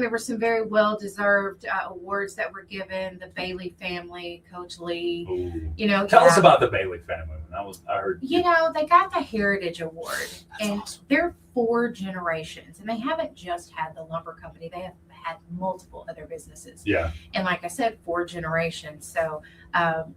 There were some very well-deserved awards that were given. The Bailey family, Coach Lee, Ooh. tell us about the Bailey family. I heard. They got the Heritage Award, and awesome. they're 4 generations, and they haven't just had the lumber company; they have had multiple other businesses. Yeah. And like I said, 4 generations. So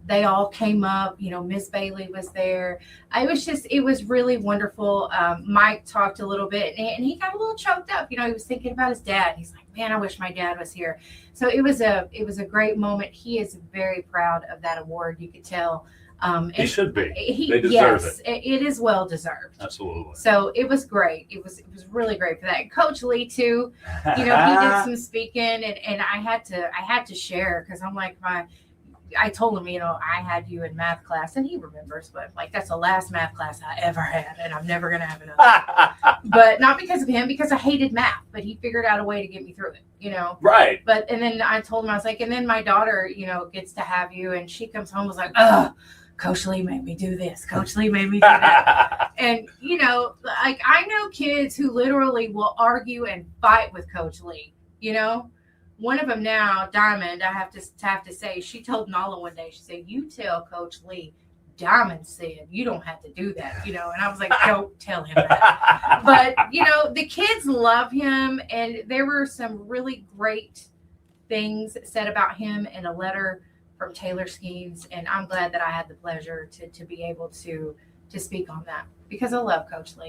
they all came up. Miss Bailey was there. It was really wonderful. Mike talked a little bit, and he got a little choked up. He was thinking about his dad. He's like, man, I wish my dad was here. So it was a great moment. He is very proud of that award. You could tell. He should be. They deserve it. It is well deserved. Absolutely. So it was great. It was really great for that. Coach Lee too. He did some speaking, and I had to share because I'm like I told him, I had you in math class, and he remembers, but like that's the last math class I ever had, and I'm never gonna have another. But not because of him, because I hated math, but he figured out a way to get me through it, Right. But and then I told him, I was like, and then my daughter, gets to have you, and she comes home was like, ugh. Coach Lee made me do this. Coach Lee made me do that. And, like I know kids who literally will argue and fight with Coach Lee. One of them now, Diamond, I have to say, she told Nala one day, she said, you tell Coach Lee, Diamond said, you don't have to do that, and I was like, don't tell him that. But, the kids love him, and there were some really great things said about him in a letter from Taylor Skeens, and I'm glad that I had the pleasure to be able to speak on that because I love Coach Lee.